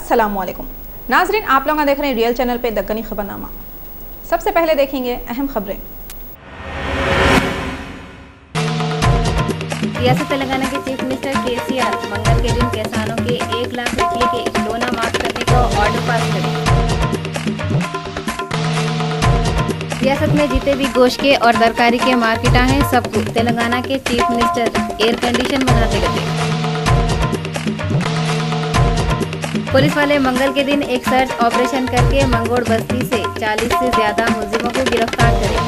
अस्सलामुअलैकुम नाजरीन, आप लोग देख रहे हैं रियल चैनल पे दक्कनी खबरनामा। सबसे पहले देखेंगे अहम खबरें। रियासत तेलंगाना के चीफ मिनिस्टर केसीआर मंगल के दिन किसानों के 1 लाख रुपए के लोन माफ करने का ऑर्डर पास करें। रियासत में जितने भी गोश्त के और तरकारी के मार्केट हैं सबको तेलंगाना के चीफ मिनिस्टर एयर कंडीशन बनाते गए। पुलिस वाले मंगल के दिन एक सर्च ऑपरेशन करके मंगोड़ बस्ती से 40 से ज्यादा मुलजिमों को गिरफ्तार करें।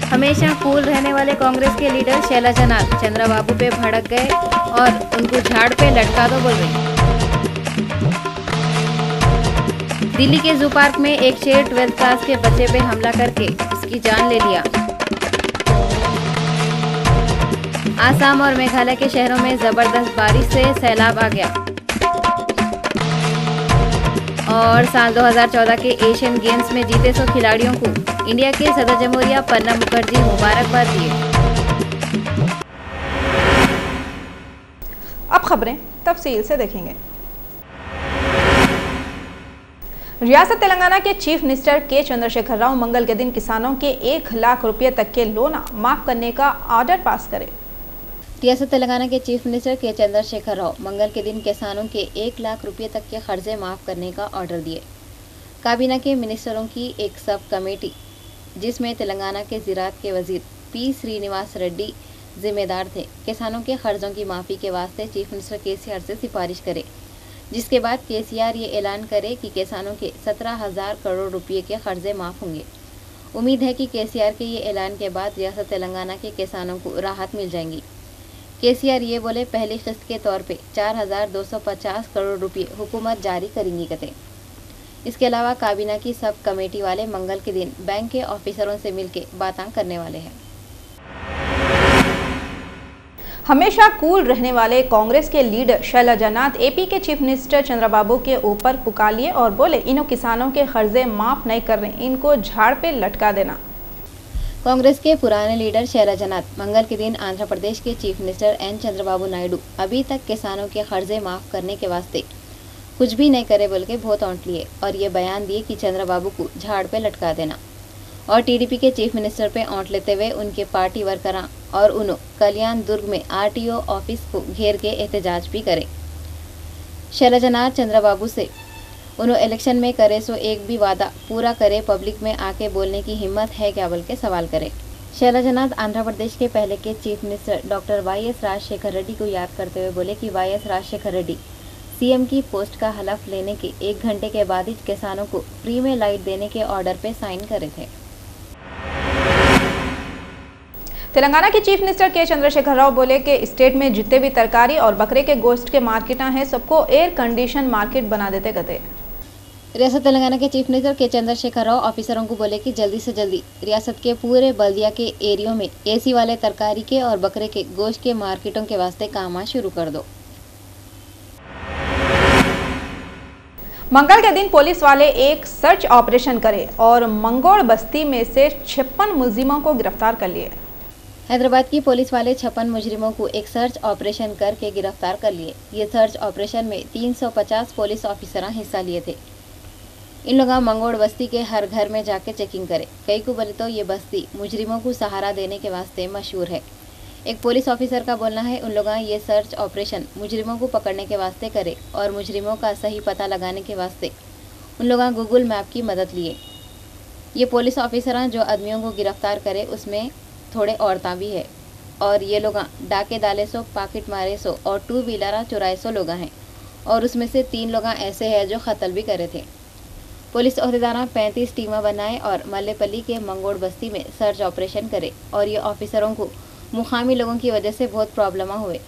हमेशा कूल रहने वाले कांग्रेस के लीडर शैलजानाथ चंद्रबाबू पे भड़क गए और उनको झाड़ पे लटका दो बोल रहे। दिल्ली के जू पार्क में एक शेर 12th क्लास के बच्चे पे हमला करके उसकी जान ले लिया। आसाम और मेघालय के शहरों में जबरदस्त बारिश से सैलाब आ गया। और साल 2014 के एशियन गेम्स में जीते 100 खिलाड़ियों को इंडिया के सदर जमहूरिया प्रणब मुखर्जी मुबारकबाद दिए। अब खबरें तफसील से देखेंगे। रियासत तेलंगाना के चीफ मिनिस्टर के चंद्रशेखर राव मंगल के दिन किसानों के 1 लाख रुपए तक के लोन माफ करने का ऑर्डर पास करे। रियासत तेलंगाना के चीफ मिनिस्टर के चंद्रशेखर राव मंगल के दिन किसानों के 1 लाख रुपए तक के कर्जे माफ करने का ऑर्डर दिए। काबीना के मिनिस्टरों की एक सब कमेटी जिसमें तेलंगाना के ज़राअत के वजीर पी श्रीनिवास रेड्डी जिम्मेदार थे, किसानों के कर्जों की माफ़ी के वास्ते चीफ मिनिस्टर केसीआर से सिफारिश करे, जिसके बाद केसीआर ये ऐलान करे कि किसानों के 17,000 करोड़ रुपये के कर्जे माफ़ होंगे। उम्मीद है कि केसीआर के ये ऐलान के बाद रियासत तेलंगाना के किसानों को राहत मिल जाएंगी। केसीआर ये बोले पहली किस्त के तौर पे 4,250 करोड़ रुपये हुकूमत जारी करेंगी कहते। इसके अलावा काबीना की सब कमेटी वाले मंगल के दिन बैंक के ऑफिसरों से मिलकर बातें करने वाले हैं। हमेशा कूल रहने वाले कांग्रेस के लीडर शैलजानाथ एपी के चीफ मिनिस्टर चंद्रबाबू के ऊपर पुकारिए और बोले इन्हों किसानों के कर्जे माफ नहीं कर रहे, इनको झाड़ पे लटका देना। कांग्रेस के पुराने लीडर शैलजानाथ मंगल के दिन आंध्र प्रदेश के chief minister N Chandrababu Naidu अभी तक किसानों के कर्जे माफ करने के वास्ते कुछ भी नहीं करे बोल के बहुत औंट लिए और ये बयान दिए कि चंद्रबाबू को झाड़ पे लटका देना। और टीडीपी के चीफ मिनिस्टर पे औंट लेते हुए उनके पार्टी वर्करां और उन्हों कल्याण दुर्ग में आरटीओ ऑफिस को घेर के एहतजाज भी करे। शैलजानाथ चंद्रबाबू से उन्होंने इलेक्शन में करे सो एक भी वादा पूरा करे, पब्लिक में आके बोलने की हिम्मत है क्या बोल के सवाल करे। शैलजानाथ आंध्र प्रदेश के पहले के chief minister doctor YS Rajasekhar Reddy को याद करते हुए बोले कि वाईएस राजशेखर रेड्डी सीएम की पोस्ट का हलफ लेने के 1 घंटे के बाद ही किसानों को फ्री में लाइट देने के ऑर्डर पे साइन करे थे। तेलंगाना के चीफ मिनिस्टर के चंद्रशेखर राव बोले कि स्टेट में जितने भी तरकारी और बकरे के गोश्त के मार्केट हैं सबको एयर कंडीशन मार्केट बना देते गए। रियासत तेलंगाना के चीफ मिनिस्टर के चंद्रशेखर राव ऑफिसरों को बोले कि जल्दी से जल्दी रियासत के पूरे बल्दिया के एरियो में एसी वाले तरकारी के और बकरे के गोश्त के मार्केटों के वास्ते काम शुरू कर दो। मंगल के दिन पुलिस वाले एक सर्च ऑपरेशन करे और मंगोड़ बस्ती में से 56 मुलजिमों को गिरफ्तार कर लिए। हैदराबाद की पुलिस वाले 56 मुजरिमों को एक सर्च ऑपरेशन करके गिरफ्तार कर लिए। ये सर्च ऑपरेशन में 350 पुलिस ऑफिसर हिस्सा लिए थे। इन लोग मंगोड़ बस्ती के हर घर में जाके चेकिंग करे। कई को बोले तो ये बस्ती मुजरिमों को सहारा देने के वास्ते मशहूर है। एक पुलिस ऑफिसर का बोलना है उन लोग ये सर्च ऑपरेशन मुजरिमों को पकड़ने के वास्ते करे और मुजरिमों का सही पता लगाने के वास्ते उन लोग गूगल मैप की मदद लिए। ये पुलिस ऑफिसर जो आदमियों को गिरफ्तार करे उसमें थोड़े औरतां भी है और ये लोग डाके डाले सो, पाकिट मारे सो और 2 व्हीलर चुराए सो लोग हैं और उसमें से 3 लोग ऐसे हैं जो कत्ल भी करे थे। पुलिस अहदेदार 35 टीमें बनाए और मल्लेपल्ली के मंगोड़ बस्ती में सर्च ऑपरेशन करे और ये ऑफिसरों को मुकामी लोगों की वजह से बहुत प्रॉब्लम हुए।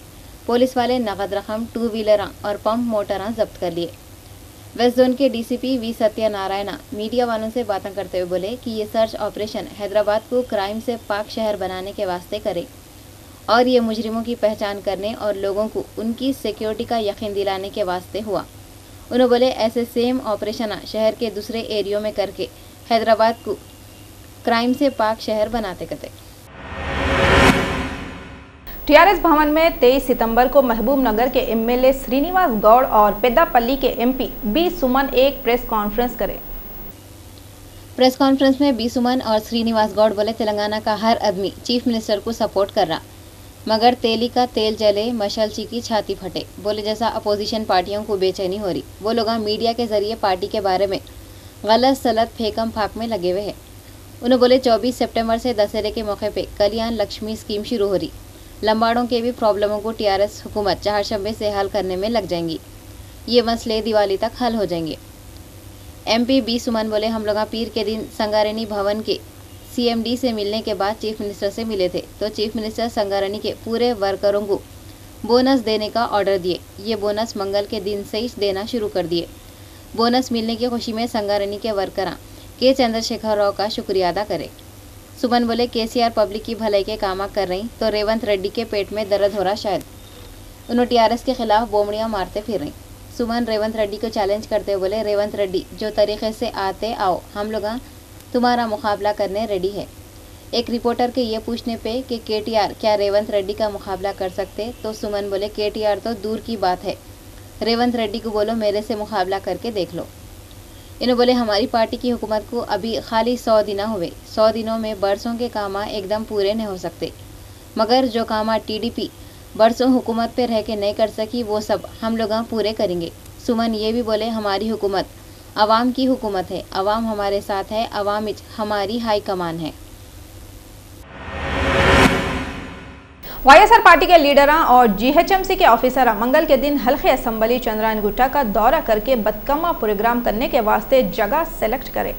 पुलिस वाले नकद रकम, 2 व्हीलर और पंप मोटर जब्त कर लिए। वेस्ट जोन के डीसीपी वी सत्यनारायण मीडिया वालों से बातें करते हुए बोले कि ये सर्च ऑपरेशन हैदराबाद को क्राइम से पाक शहर बनाने के वास्ते करे और ये मुजरिमों की पहचान करने और लोगों को उनकी सिक्योरिटी का यकीन दिलाने के वास्ते हुआ। उन्होंने बोले ऐसे सेम ऑपरेशन शहर के दूसरे एरियो में करके हैदराबाद को क्राइम से पाक शहर बनाते करते। टीआरएस भवन में 23 सितंबर को महबूब नगर के एमएलए श्रीनिवास गौड़ और पेद्दापल्ली के एमपी बी सुमन एक प्रेस कॉन्फ्रेंस करे। प्रेस कॉन्फ्रेंस में बी सुमन और श्रीनिवास गौड़ बोले, तेलंगाना का हर आदमी चीफ मिनिस्टर को सपोर्ट कर रहा, मगर तेली का तेल जले मशाल की छाती फटे। बोले जैसा अपोजिशन पार्टियों को बेचैनी हो रही, वो लोग मीडिया के जरिए पार्टी के बारे में गलत सलत फेकम फाक में लगे हुए हैं। उन्होंने बोले 24 सितंबर से दशहरे के मौके पे कल्याण लक्ष्मी स्कीम शुरू हो रही, लंबाड़ों के भी प्रॉब्लमों को टीआरएस हुकूमत चारशंबे से हल करने में लग जाएंगी, ये मसले दिवाली तक हल हो जाएंगे। एमपी बी सुमन बोले, हम लोग पीर के दिन संगारेनी भवन के सीएमडी से मिलने के बाद चीफ मिनिस्टर से मिले थे, तो चीफ मिनिस्टर संगारेनी के पूरे वर्करों को बोनस देने का ऑर्डर दिए। ये बोनस मंगल के दिन से ही देना शुरू कर दिए। बोनस मिलने की खुशी में संगारेनी के वर्करा के चंद्रशेखर राव का शुक्रिया अदा करे। सुमन बोले, केसीआर पब्लिक की भलाई के काम कर रही, तो रेवंत रेड्डी के पेट में दर्द हो रहा शायद। उन्होंने टीआरएस के खिलाफ बोमड़ियां मारते फिर रही। सुमन रेवंत रेड्डी को चैलेंज करते हुए बोले, रेवंत रेड्डी जो तरीके से आते आओ, हम लोग तुम्हारा मुकाबला करने रेडी है। एक रिपोर्टर के ये पूछने पे कि केटीआर क्या रेवंत रेड्डी का मुकाबला कर सकते, तो सुमन बोले, केटीआर तो दूर की बात है, रेवंत रेड्डी को बोलो मेरे से मुकाबला करके देख लो। इन्होंने बोले, हमारी पार्टी की हुकूमत को अभी खाली 100 दिन हुए, 100 दिनों में बरसों के काम एकदम पूरे नहीं हो सकते, मगर जो काम टीडीपी बरसों हुकूमत पे रह के नहीं कर सकी वो सब हम लोग पूरे करेंगे। सुमन ये भी बोले, हमारी हुकूमत अवाम की हुकूमत है, अवाम हमारे साथ है, अवाम हमारी हाई कमान है। वाईएसआर पार्टी के लीडर और जीएचएमसी के ऑफिसर मंगल के दिन हल्के असम्बली चंद्रायन गुट्टा का दौरा करके बदकम्मा प्रोग्राम करने के वास्ते जगह सेलेक्ट करे।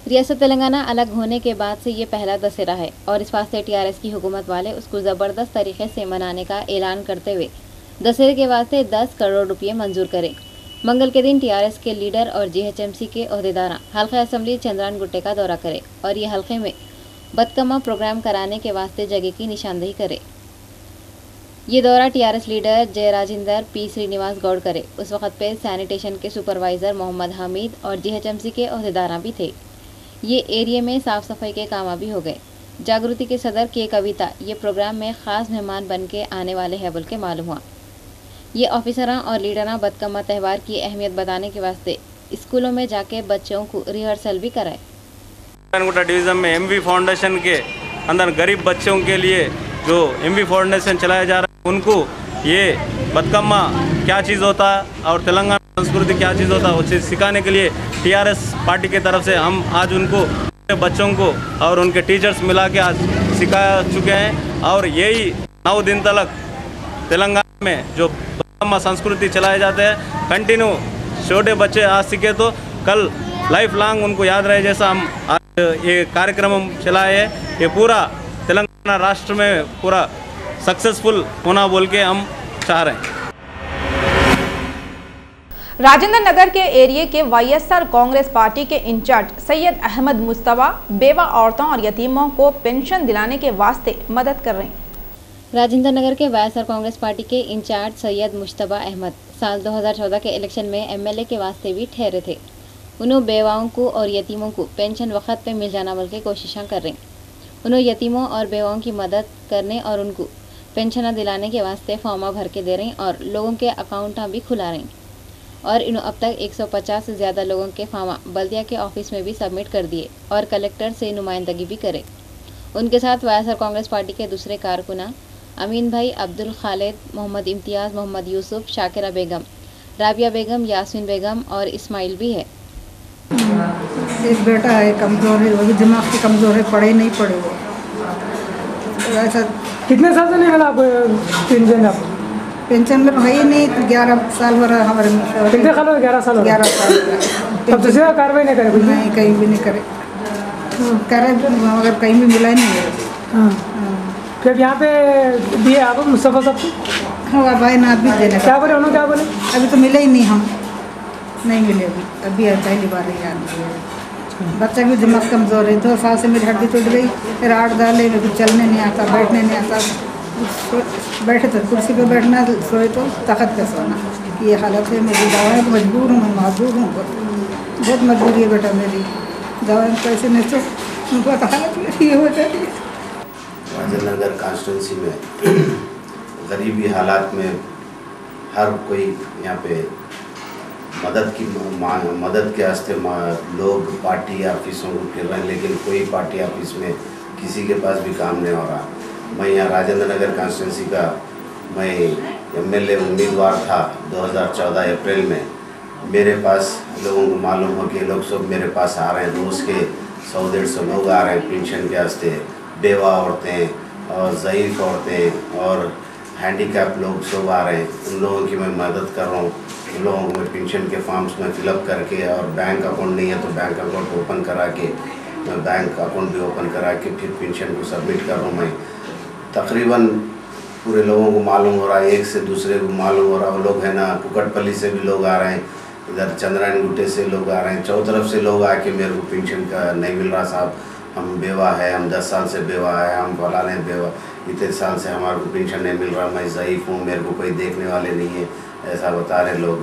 रियासत तेलंगाना अलग होने के बाद से ये पहला दशहरा है और इस वास्ते टीआरएस की हुकूमत वाले उसको ज़बरदस्त तरीके से मनाने का ऐलान करते हुए दशहरे के वास्ते 10 करोड़ रुपये मंजूर करें। मंगल के दिन टीआरएस के लीडर और जीएचएमसी के ओहदेदार हल्का असम्बली चंद्रायन गुट्टे का दौरा करे और ये हल्के में बदकम्मा प्रोग्राम कराने के वास्ते जगह की निशानदेही करे। ये दौरा टीआरएस लीडर जयराजिंदर पी श्रीनिवास गौड़ करे। उस वक्त पे सैनिटेशन के सुपरवाइजर मोहम्मद हामिद और जीएचएमसी के ओहदेदार भी थे। ये एरिया में साफ सफाई के काम भी हो गए। जागृति के सदर के कविता ये प्रोग्राम में खास मेहमान बन के आने वाले हैं बोल के मालूम हुआ। ये ऑफिसरां और लीडरां बदकम्मा त्यौहार की अहमियत बताने के वास्ते स्कूलों में जाके बच्चों को रिहर्सल भी कराए। डिवीज़न में एमवी फाउंडेशन के अंदर गरीब बच्चों के लिए जो एमवी फाउंडेशन चलाया जा रहा है, उनको ये बदकम्मा क्या चीज़ होता है और तेलंगाना संस्कृति क्या चीज़ होता है वो चीज़ सिखाने के लिए टीआरएस पार्टी की तरफ से हम आज उनको बच्चों को और उनके टीचर्स मिला के आज सिखा चुके हैं। और यही 9 दिन तक तेलंगाना में जो बदकम्मा संस्कृति चलाए जाते हैं, कंटिन्यू छोटे बच्चे आज सीखे तो कल लाइफ लॉन्ग उनको याद रहे, जैसा हम आज ये कार्यक्रम चलाए हैं। ये पूरा तेलंगाना राष्ट्र में पूरा सक्सेसफुल होना बोल के हम चाह रहे हैं। राजेंद्र नगर के एरिया के वाईएसआर कांग्रेस पार्टी के इंचार्ज सैयद अहमद मुस्तफा बेवा औरतों और यतीमों को पेंशन दिलाने के वास्ते मदद कर रहे हैं। राजेंद्र नगर के वाईएसआर कांग्रेस पार्टी के इंचार्ज सैयद मुश्तबा अहमद साल 2014 के इलेक्शन में एमएलए के वास्ते भी ठहरे थे। उन्होंने बेवाओं को और यतीमों को पेंशन वक्त पे मिल जाना बोल के कोशिशें कर रहे हैं। उन्होंने यतीमों और बेवाओं की मदद करने और उनको पेंशन दिलाने के वास्ते फॉर्मा भर के दे रहे हैं और लोगों के अकाउंट भी खुला रहे हैं। और इन्होंने अब तक 150 से ज़्यादा लोगों के फॉर्मा बल्दिया के ऑफिस में भी सबमिट कर दिए और कलेक्टर से नुमाइंदगी भी करे। उनके साथ वाईएसआर कांग्रेस पार्टी के दूसरे कारकुना अमीन भाई, अब्दुल खालिद, मोहम्मद इम्तियाज़, मोहम्मद यूसुफ, शाकिरा बेगम, राबिया बेगम, यास्मीन बेगम और इस्माइल भी है। एक बेटा है कमज़ोर है, वो भी दिमाग की कमज़ोर है, पढ़े नहीं पढ़े वो। ऐसा कितने साल से नहीं मिला आपको पेंशन? आप पेंशन में है ही नहीं, 11 साल हो रहा हमारे। कितने साल हो? 11 साल। 11 साल। तब तो कार्रवाई नहीं करे? कुछ नहीं, कहीं भी नहीं करे, करे मगर कहीं भी मिला ही नहीं है। हाँ, फिर यहाँ पे दिए आप मुस्तफ़ा साहब को? हाँ भाई ना अभी देने क्या बोले उन्होंने? क्या बोले? अभी तो मिले ही नहीं, हम नहीं मिले अभी पहली बार ही याद। बच्चा भी दिमाग कमज़ोर है, 2 साल से मेरी हड्डी टूट गई, फिर 8 डाले में कुछ चलने नहीं आता, बैठने नहीं आता। बैठे तो कुर्सी पे बैठना, सोए तो तख्त पे सोना, ये हालत है मेरी। दवाएँ मजबूर हूँ, मैं मजबूर हूँ, बहुत मजबूरी है बेटा मेरी। दवाएँ पैसे नहीं तो उनको हालत मेरी ये हो जाती है। राजेंद्र नगर कॉन्स्टिट्यूंसी में गरीबी हालात में हर कोई यहाँ पे मदद के वास्ते लोग पार्टी ऑफिसों को फिर रहे हैं, लेकिन कोई पार्टी ऑफिस में किसी के पास भी काम नहीं हो रहा। मैं यहाँ राजेंद्र नगर कॉन्स्टिट्यूंसी का मैं MLA उम्मीदवार था 2014 अप्रैल में। मेरे पास लोगों को मालूम हो कि लोग सब मेरे पास आ रहे हैं, रोज़ के 100-150 लोग आ रहे हैं पेंशन के वास्ते। बेवा औरतें और ज़ईफ़ औरतें और हैंडीकैप लोग सब आ रहे हैं, उन लोगों की मैं मदद कर रहा हूँ। उन लोगों को मैं पेंशन के फॉर्म्स में फिलअप करके, और बैंक अकाउंट नहीं है तो बैंक अकाउंट ओपन करा के, मैं बैंक अकाउंट भी ओपन करा के फिर पेंशन को सबमिट कर रहा हूँ। मैं तकरीबन पूरे लोगों को मालूम हो रहा है, एक से दूसरे को मालूम हो रहा है। वो लोग है ना, कुकटपल्ली से भी लोग आ रहे हैं, इधर चंद्रायन गुट्टे से लोग आ रहे हैं, चौतरफ से लोग आके मेरे को पेंशन का नहीं मिल रहा साहब, हम बेवा है, हम 10 साल से बेवा है, हम फलाने बेवा, इतने साल से हमारे को पेंशन नहीं मिल रहा, मैं ज़ईफ़ हूँ, मेरे को कोई देखने वाले नहीं है, ऐसा बता रहे लोग।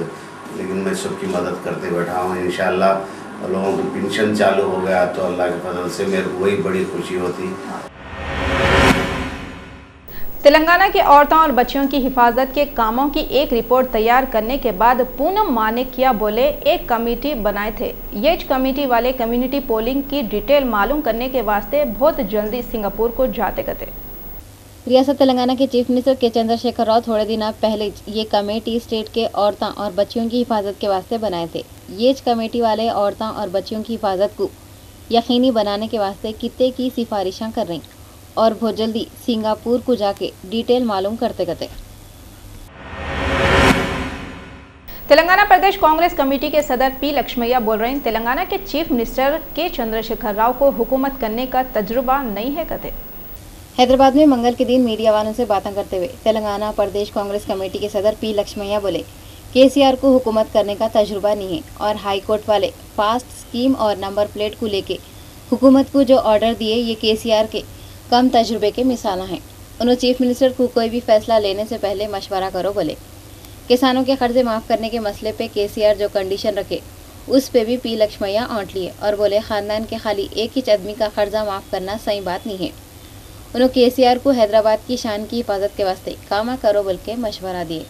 लेकिन मैं सबकी मदद करते बैठा हूँ। इंशाअल्लाह लोगों को पेंशन चालू हो गया तो अल्लाह के फजल से मेरे को वही बड़ी खुशी होती। तेलंगाना की औरतों और बच्चियों की हिफाजत के कामों की एक रिपोर्ट तैयार करने के बाद पूनम मानेकिया बोले एक कमेटी बनाए थे। ये कमेटी वाले कम्युनिटी पोलिंग की डिटेल मालूम करने के वास्ते बहुत जल्दी सिंगापुर को जाते गए। रियासत तेलंगाना के चीफ मिनिस्टर के चंद्रशेखर राव थोड़े दिन पहले ये कमेटी स्टेट के औरतों और बच्चियों की हिफाजत के वास्ते बनाए थे। ये कमेटी वाले औरतों और बच्चियों की हिफाजत को यकीनी बनाने के वास्ते कितने की सिफारिशें कर रही और बहुत जल्दी सिंगापुर को जाके डिटेल मालूम करते गए। तेलंगाना प्रदेश कांग्रेस कमेटी के सदर पी लक्ष्मैया बोल रहे हैं, तेलंगाना के चीफ मिनिस्टर के चंद्रशेखर राव को हुकूमत करने का तजुर्बा नहीं है कहते। हैदराबाद में मंगल के दिन मीडिया वालों से बातें करते हुए तेलंगाना प्रदेश कांग्रेस कमेटी के सदर पी लक्ष्मैया बोले, केसीआर को हुकूमत करने का तजुर्बा नहीं है और हाई कोर्ट वाले फास्ट स्कीम और नंबर प्लेट को लेके हुकूमत को जो ऑर्डर दिए ये केसीआर के कम तजुर्बे के मिसाल हैं। उन्होंने चीफ मिनिस्टर को कोई भी फैसला लेने से पहले मशवरा करो बोले। किसानों के कर्जे माफ़ करने के मसले पे केसीआर जो कंडीशन रखे उस पे भी पी लक्ष्मैया औंट लिए और बोले खानदान के खाली एक ही आदमी का कर्जा माफ़ करना सही बात नहीं है। उन्होंने केसीआर को हैदराबाद की शान की हिफाजत के वास्ते कामा करो बोल के मशवरा दिए।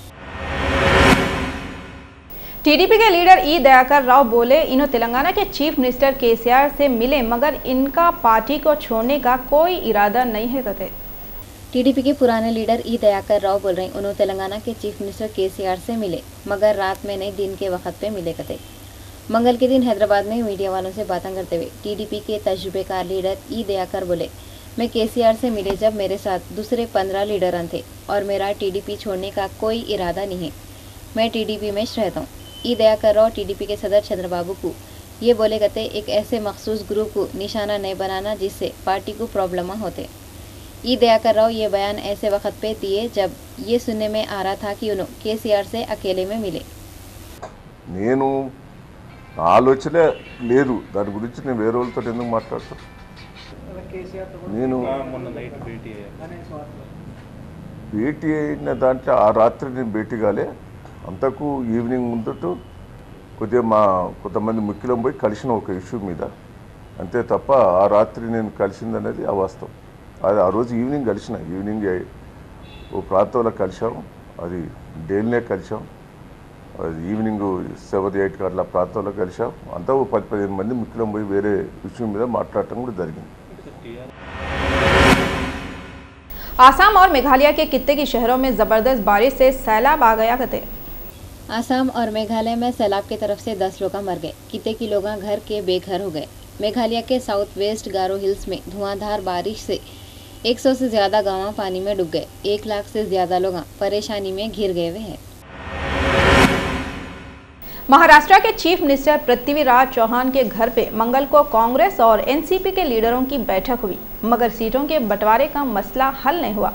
टीडीपी के लीडर ई दयाकर राव बोले, इन्हों तेलंगाना के चीफ मिनिस्टर केसीआर से मिले मगर इनका पार्टी को छोड़ने का कोई इरादा नहीं है कहते। टीडीपी के पुराने लीडर ई दयाकर राव बोल रहे हैं, उन्होंने तेलंगाना के चीफ मिनिस्टर केसीआर से मिले मगर रात में नहीं दिन के वक्त पे मिले कहते। मंगल के दिन हैदराबाद में मीडिया वालों से बातें करते हुए टीडीपी के तजुर्बेकार लीडर ई दयाकर बोले, मैं केसीआर से मिले जब मेरे साथ दूसरे 15 लीडर थे और मेरा टीडीपी छोड़ने का कोई इरादा नहीं है, मैं टीडीपी में रहता हूँ। ई दयाकर राव टीडीपी के सदर चंद्रबाबू को ये बोले कहते एक ऐसे मखसूस ग्रुप को निशाना नहीं बनाना जिससे पार्टी को प्रॉब्लम होते। ई दयाकर राव ये बयान ऐसे वक्त पे दिए जब ये सुनने में आ रहा था कि उन्होंने केसीआर से अकेले में मिले। నేను ఆలోచనే లేదు దాని గురించి నేను వేరే వాళ్ళతో ఎందుకు మాట్లాడతాను। నేను భేటీ అయిన దాంట్లో ఆ రాత్రి నేను భేటీ కాలే, అంతకు ఈవినింగ్ ముందట కొద్దిగా కొంతమంది ముఖ్యులం పోయి కలిసిన ఒక ఇష్యూ మీద అంతే తప్ప ఆ రాత్రి నేను కలిసిందనేది అవాస్తవం। అది ఆ రోజు ఈవినింగ్ కలిసిన, ఈవినింగ్ ఓ ప్రాంతంలో కలిసాము, అది డైలీనే కలిసాం, అది ఈవినింగ్ 7-8 గంటల ప్రాంతంలో కలిసాం, అంతా 10-15 మంది ముఖ్యులం పోయి వేరే ఇష్యూ మీద మాట్లాడటం కూడా జరిగింది। आसाम और मेघालय के कित्ते की शहरों में जबरदस्त बारिश से सैलाब आ गया कहते। आसाम और मेघालय में सैलाब की तरफ से 10 लोग मर गए, कितने की लोग घर के बेघर हो गए। मेघालय के साउथ वेस्ट गारो हिल्स में धुआंधार बारिश से 100 से ज्यादा गांव पानी में डूब गए, 1 लाख से ज्यादा लोग परेशानी में घिर गए हुए हैं। महाराष्ट्र के चीफ मिनिस्टर पृथ्वीराज चौहान के घर पे मंगल को कांग्रेस और एनसीपी के लीडरों की बैठक हुई मगर सीटों के बंटवारे का मसला हल नहीं हुआ।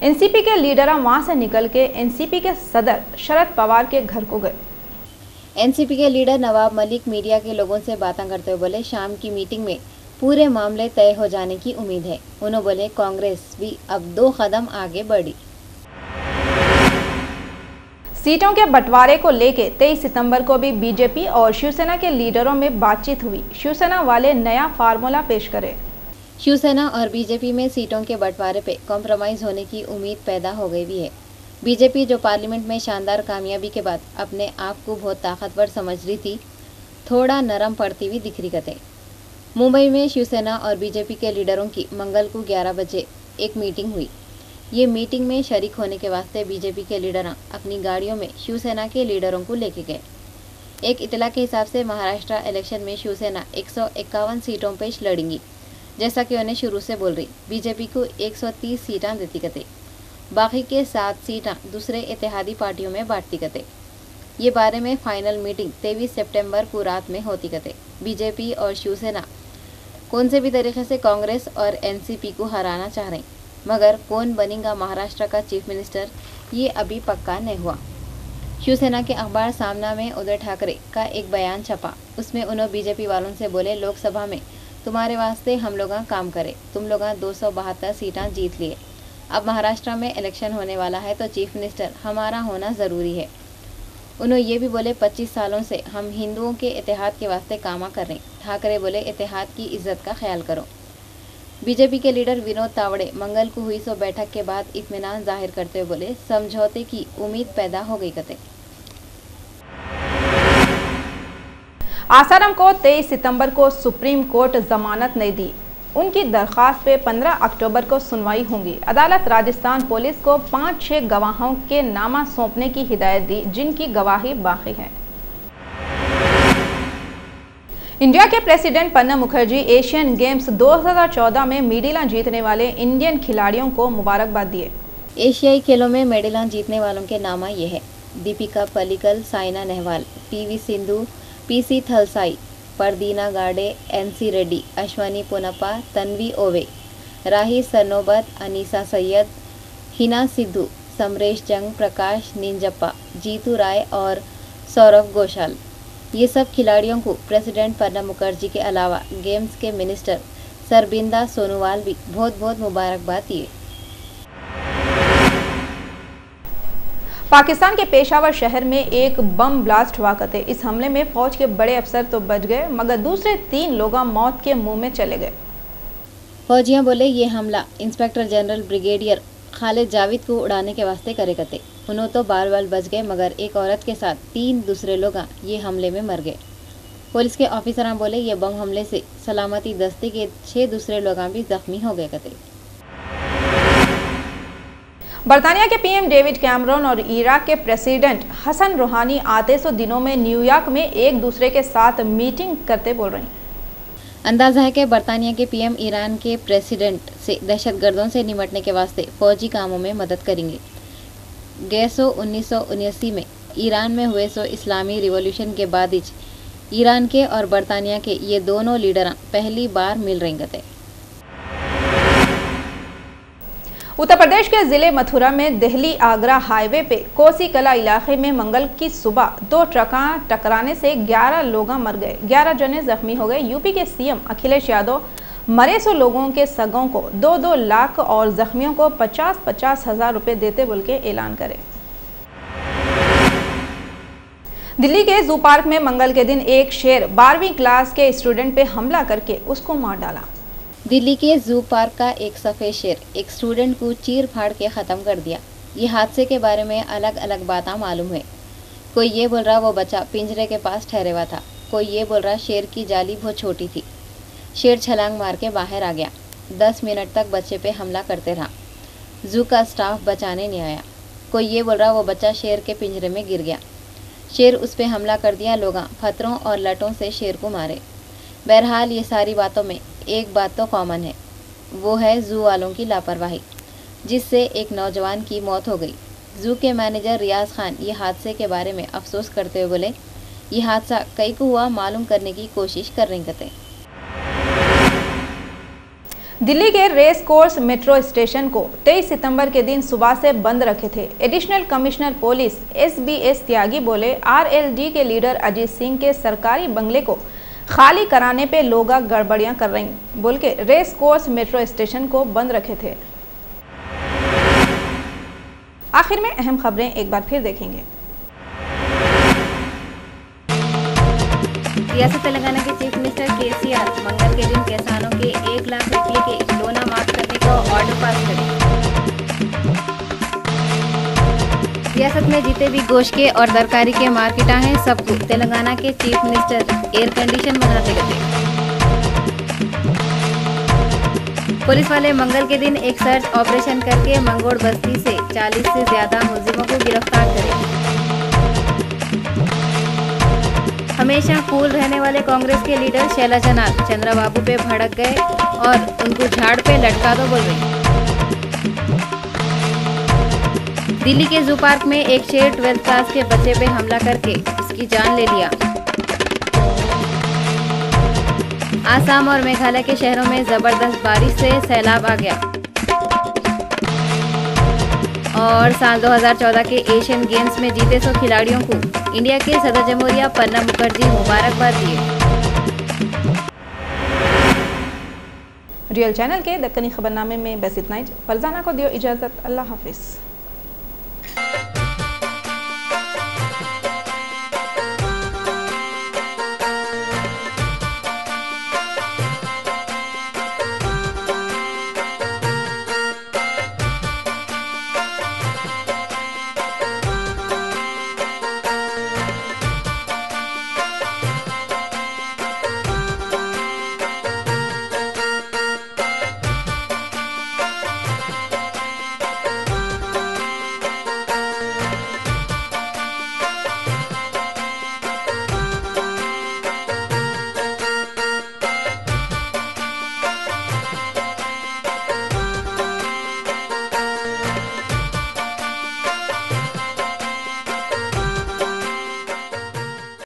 एनसीपी के लीडर वहां से निकल के एनसीपी के सदर शरद पवार के घर को गए। एनसीपी के लीडर नवाब मलिक मीडिया के लोगों से बातें करते हुए बोले, शाम की मीटिंग में पूरे मामले तय हो जाने की उम्मीद है। उन्होंने बोले कांग्रेस भी अब 2 कदम आगे बढ़ी। सीटों के बंटवारे को लेकर 23 सितंबर को भी बीजेपी और शिवसेना के लीडरों में बातचीत हुई। शिवसेना वाले नया फार्मूला पेश करे। शिवसेना और बीजेपी में सीटों के बंटवारे पे कॉम्प्रोमाइज होने की उम्मीद पैदा हो गई भी है। बीजेपी जो पार्लियामेंट में शानदार कामयाबी के बाद अपने आप को बहुत ताकतवर समझ रही थी, थोड़ा नरम पड़ती हुई दिख रही कते। मुंबई में शिवसेना और बीजेपी के लीडरों की मंगल को 11 बजे एक मीटिंग हुई। ये मीटिंग में शरीक होने के वास्ते बीजेपी के लीडर अपनी गाड़ियों में शिवसेना के लीडरों को लेके गए। एक इतला के हिसाब से महाराष्ट्र इलेक्शन में शिवसेना 151 सीटों पे लड़ेंगी, जैसा कि उन्हें शुरू से बोल रही। बीजेपी को 130 सीटें देती कते, बाकी के 7 सीटें दूसरे इत्तेहादी पार्टियों में बांटती कते। ये बारे में फाइनल मीटिंग 23 सितंबर को रात में होती कते। बीजेपी और शिवसेना कौन से भी तरीके से कांग्रेस और एनसीपी को हराना चाह रहे, मगर कौन बनेगा महाराष्ट्र का चीफ मिनिस्टर ये अभी पक्का नहीं हुआ। शिवसेना के अखबार सामना में उद्धव ठाकरे का एक बयान छपा। उसमें उन्होंने बीजेपी वालों से बोले, लोकसभा में तुम्हारे वास्ते हम लोग काम करे, तुम लोग 272 सीटें जीत लिए। अब महाराष्ट्र में इलेक्शन होने वाला है तो चीफ मिनिस्टर हमारा होना ज़रूरी है। उन्होंने ये भी बोले, 25 सालों से हम हिंदुओं के इत्तेहाद के वास्ते कामा कर रहे। ठाकरे बोले, इत्तेहाद की इज्जत का ख्याल करो। बीजेपी के लीडर विनोद तावड़े मंगल को हुई सो बैठक के बाद इत्मीनान जाहिर करते हुए बोले, समझौते की उम्मीद पैदा हो गई कते। आसाराम को 23 सितंबर को सुप्रीम कोर्ट जमानत नहीं दी। उनकी दरख्वास्त पे 15 अक्टूबर को सुनवाई होगी। अदालत राजस्थान पुलिस को 5-6 गवाहों के नामा सौंपने की हिदायत दी, जिनकी गवाही बाकी है। इंडिया के president Pranab Mukherjee Asian games 2014 में मेडल जीतने वाले इंडियन खिलाड़ियों को मुबारकबाद दिए। एशियाई खेलों में मेडल जीतने वालों के नामा ये है: दीपिका पल्लिकल, साइना नेहवाल, पीवी सिंधु, पीसी थलसाई, परदीना गाडे, एनसी रेड्डी, अश्वनी पोनप्पा, तन्वी ओवे, राही सरनोबत, अनीसा सैयद, हिना सिद्धू, समरेश जंग, प्रकाश निंजप्पा, जीतू राय और सौरभ घोषाल। ये सब खिलाड़ियों को प्रेसिडेंट प्रणब मुखर्जी के अलावा गेम्स के मिनिस्टर सरबिंदा सोनोवाल भी बहुत बहुत मुबारकबाद दिए। पाकिस्तान के पेशावर शहर में एक बम ब्लास्ट हुआ करते। इस हमले में फौज के बड़े अफसर तो बच गए, मगर दूसरे 3 लोग मौत के मुंह में चले गए। फौजियां बोले, ये हमला inspector general brigadier Khalid Javed को उड़ाने के वास्ते करे करते। उन्होंने तो बाल बच गए, मगर एक औरत के साथ 3 दूसरे लोग ये हमले में मर गए। पुलिस के ऑफिसर बोले, ये बम हमले से सलामती दस्ते के 6 दूसरे लोग भी जख्मी हो गए करते। बर्तानिया के पीएम डेविड कैमरन और इराक के प्रेसिडेंट हसन रूहानी आते सौ दिनों में न्यूयॉर्क में एक दूसरे के साथ मीटिंग करते बोल रही। अंदाजा है कि बर्तानिया के पीएम ईरान के प्रेसिडेंट से दहशतगर्दों से निपटने के वास्ते फौजी कामों में मदद करेंगे। 1979 में ईरान में हुए सो इस्लामी रिवॉल्यूशन के बाद ईरान के और बर्तानिया के ये दोनों लीडर पहली बार मिल रहे थे। उत्तर प्रदेश के जिले मथुरा में दिल्ली आगरा हाईवे पे कोसी कला इलाके में मंगल की सुबह 2 ट्रकें टकराने से 11 लोग मर गए, 11 जने जख्मी हो गए। यूपी के सीएम अखिलेश यादव मरे सो लोगों के सगों को 2-2 लाख और जख्मियों को 50-50 हजार रुपए देते बोल के ऐलान करे। दिल्ली के जू पार्क में मंगल के दिन एक शेर 12वीं क्लास के स्टूडेंट पे हमला करके उसको मार डाला। दिल्ली के जू पार्क का एक सफ़ेद शेर एक स्टूडेंट को चीर फाड़ के ख़त्म कर दिया। ये हादसे के बारे में अलग अलग बातें मालूम है। कोई ये बोल रहा वो बच्चा पिंजरे के पास ठहरे हुआ था, कोई ये बोल रहा शेर की जाली बहुत छोटी थी। शेर छलांग मार के बाहर आ गया। 10 मिनट तक बच्चे पे हमला करते रहा। जू का स्टाफ बचाने नहीं आया। कोई ये बोल रहा वो बच्चा शेर के पिंजरे में गिर गया। शेर उस पर हमला कर दिया। लोग पत्थरों और लटों से शेर को मारे। बहरहाल ये सारी बातों में एक बात तो कॉमन है, वो है जू वालों की लापरवाही, जिससे एक नौजवान की मौत हो गई। जू के मैनेजर रियाज खान ये हादसे के बारे में अफसोस करते हुए बोले, ये हादसा कई को हुआ मालूम करने की कोशिश कर रही थे। दिल्ली के रेस कोर्स मेट्रो स्टेशन को 23 सितंबर के दिन सुबह से बंद रखे थे। एडिशनल कमिश्नर पुलिस SBS त्यागी बोले, RLD के लीडर अजीत सिंह के सरकारी बंगले को खाली कराने पे लोग गड़बड़ियां कर रही बोल के रेस कोर्स मेट्रो स्टेशन को बंद रखे थे। आखिर में अहम खबरें एक बार फिर देखेंगे। रियासत तेलंगाना के चीफ मिनिस्टर KCR मंगल के दिन किसानों के 1 लाख रुपये के लोना माफ करने का ऑर्डर पास करे। सियासत में जीते भी गोश्त के और तरकारी के मार्केटा हैं सबको तेलंगाना के चीफ मिनिस्टर एयर कंडीशन बनाते गए। पुलिस वाले मंगल के दिन एक सर्च ऑपरेशन करके मंगोड़ बस्ती से 40 से ज्यादा मुलजिमों को गिरफ्तार करे। हमेशा कूल रहने वाले कांग्रेस के लीडर शैलजानाथ चंद्रबाबू पे भड़क गए और उनको झाड़ पे लटका दो बोल रहे। दिल्ली के जू पार्क में एक शेर 12th क्लास के बच्चे पे हमला करके उसकी जान ले लिया। आसाम और मेघालय के शहरों में जबरदस्त बारिश से सैलाब आ गया। और साल 2014 के एशियन गेम्स में जीते 100 खिलाड़ियों को इंडिया के सदर जमहूरिया प्रणब मुखर्जी मुबारकबाद दिए। रियल चैनल के दक्कनी खबरनामे में बस इतना ही। फरजाना को दियो इजाजत। अल्लाह हाफिज।